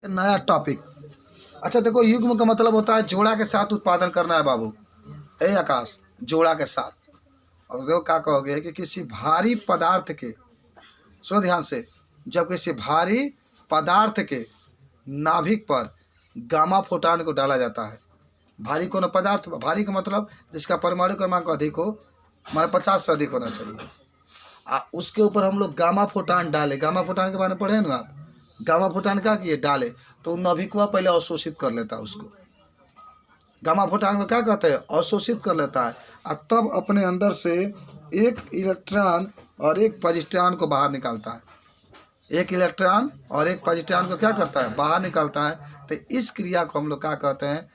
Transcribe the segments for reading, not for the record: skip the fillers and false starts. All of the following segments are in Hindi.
नया टॉपिक। अच्छा देखो, युग्म का मतलब होता है जोड़ा के साथ उत्पादन करना है बाबू। आकाश, जोड़ा के साथ। और देखो क्या कहोगे कि किसी भारी पदार्थ के, सुनो ध्यान से, जब किसी भारी पदार्थ के नाभिक पर गामा फोटान को डाला जाता है। भारी कोनो पदार्थ, भारी का मतलब जिसका परमाणु क्रमांक अधिक हो, हमारा 50 से अधिक होना चाहिए। उसके ऊपर हम लोग गामा फोटान डाले। गामा फोटान के बारे में पढ़े ना आप? गामा फोटान क्या किए, डाले तो नाभिकुआ पहले अवशोषित कर लेता है उसको। गामा फोटान को क्या कहते हैं, अवशोषित कर लेता है, और तब अपने अंदर से एक इलेक्ट्रॉन और एक पॉजिट्रॉन को बाहर निकालता है। एक इलेक्ट्रॉन और एक पॉजिट्रॉन को क्या करता है, बाहर निकालता है। तो इस क्रिया को हम लोग क्या कहते हैं,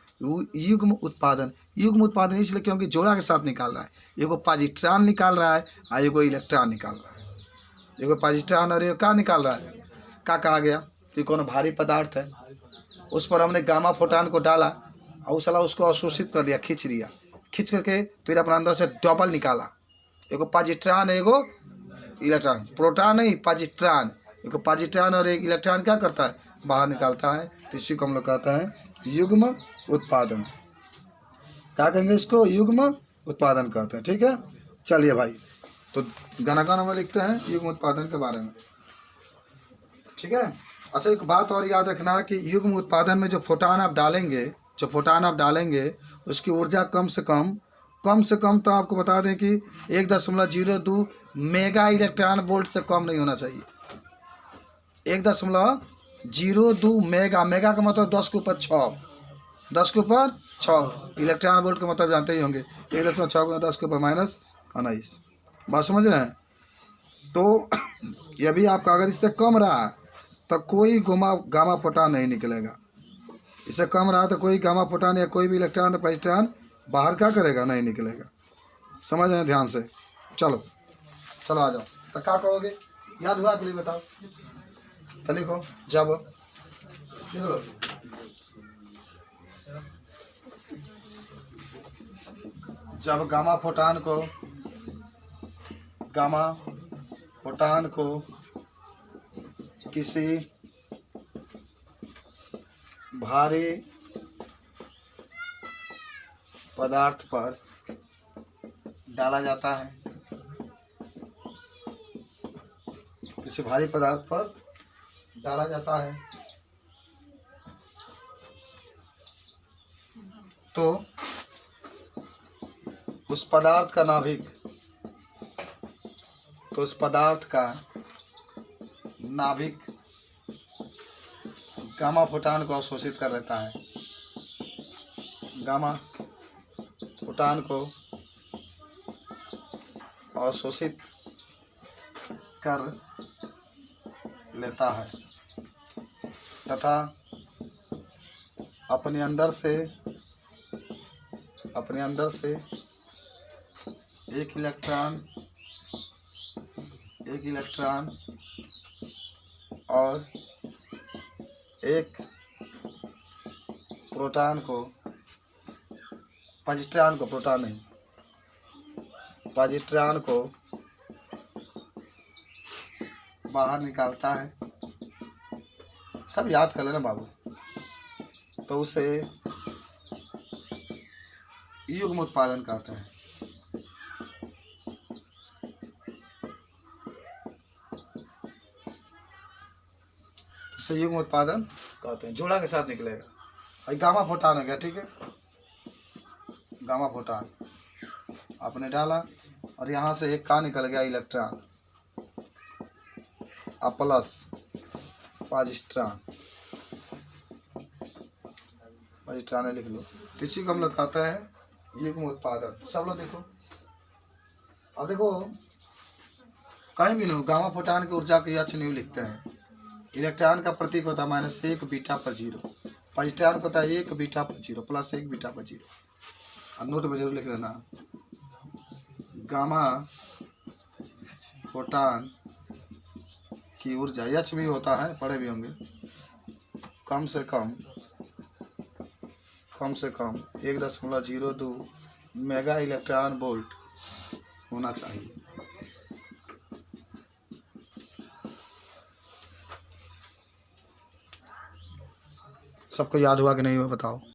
युग्म उत्पादन। युग्म उत्पादन इसलिए क्योंकि जोड़ा के साथ निकाल रहा है। एगो पॉजिट्रॉन निकाल रहा है और एगो इलेक्ट्रॉन निकाल रहा है। एगो पॉजिट्रॉन और एगो क्या निकाल रहा है। क्या कहा गया कि कोनो भारी पदार्थ है, उस पर हमने गामा फोटान को डाला और उस उसको अवशोषित कर लिया, खींच लिया। खींच करके फिर अपने अंदर से डबल निकाला। एगो पॉजिट्रॉन, एगो इलेक्ट्रॉन, प्रोटॉन नहीं पॉजिट्रॉन। एगो पॉजिट्रॉन और एक इलेक्ट्रॉन क्या करता है, बाहर निकालता है। तो इसी को हम लोग कहते हैं युग्म उत्पादन। क्या कहेंगे इसको, युग्म उत्पादन कहते हैं। ठीक है, चलिए भाई, तो गाना में लिखते हैं युग्म उत्पादन के बारे में। ठीक है। अच्छा एक बात और याद रखना कि युग्म उत्पादन में जो फोटान आप डालेंगे, उसकी ऊर्जा कम से कम तो आपको बता दें कि 1.02 मेगा इलेक्ट्रॉन वोल्ट से कम नहीं होना चाहिए। 1.02 मेगा। मेगा का मतलब 10 के ऊपर 6, 10 के ऊपर 6। इलेक्ट्रॉन वोल्ट का मतलब जानते ही होंगे, 1.6 गुना 10 के ऊपर -19। बात समझ रहे हैं? तो ये भी आपका अगर इससे कम रहा तो कोई गामा फोटान नहीं निकलेगा। इससे कम रहा तो कोई गामा फोटान या कोई भी इलेक्ट्रॉन पॉजिट्रॉन बाहर क्या करेगा, नहीं निकलेगा। समझ रहे हैं ध्यान से? चलो चलो आ जाओ। तो क्या कहोगे, याद हुआ प्लीज बताओ। तो लिखो, जब लिख लो, जब गामा फोटान को किसी भारी पदार्थ पर डाला जाता है, किसी भारी पदार्थ पर डाला जाता है, तो उस पदार्थ का नाभिक गामा फोटान को अवशोषित कर लेता है। गामा फोटान को अवशोषित कर लेता है तथा अपने अंदर से एक इलेक्ट्रॉन और एक प्रोटॉन को, पॉजिट्रॉन को बाहर निकालता है। सब याद कर लेना बाबू। तो उसे युग्म उत्पादन कहते हैं। इसे युग्म उत्पादन कहते हैं। जोड़ा के साथ निकलेगा। भाई गामा फोटान हो गया, ठीक है। गामा फोटान आपने डाला और यहाँ से एक का निकल गया इलेक्ट्रॉन प्लस पॉजिट्रॉन लिख लो। इसी को हम लोग कहते हैं युग्म उत्पादन। सब लोग देखो, अब देखो कहीं भी नहीं, गामा फोटान की ऊर्जा की h न्यू लिखते हैं। इलेक्ट्रॉन का प्रतीक होता है -1 बीटा पर 0। पॉजिट्रॉन को होता है 1 बीटा पर 0 +1 बीटा पर 0। और नोट में जरूर लिख लेना, गामा फोटान की ऊर्जा h भी होता है, पढ़े भी होंगे, कम से कम 1.02 मेगा इलेक्ट्रॉन वोल्ट होना चाहिए। सबको याद हुआ कि नहीं हुआ बताओ।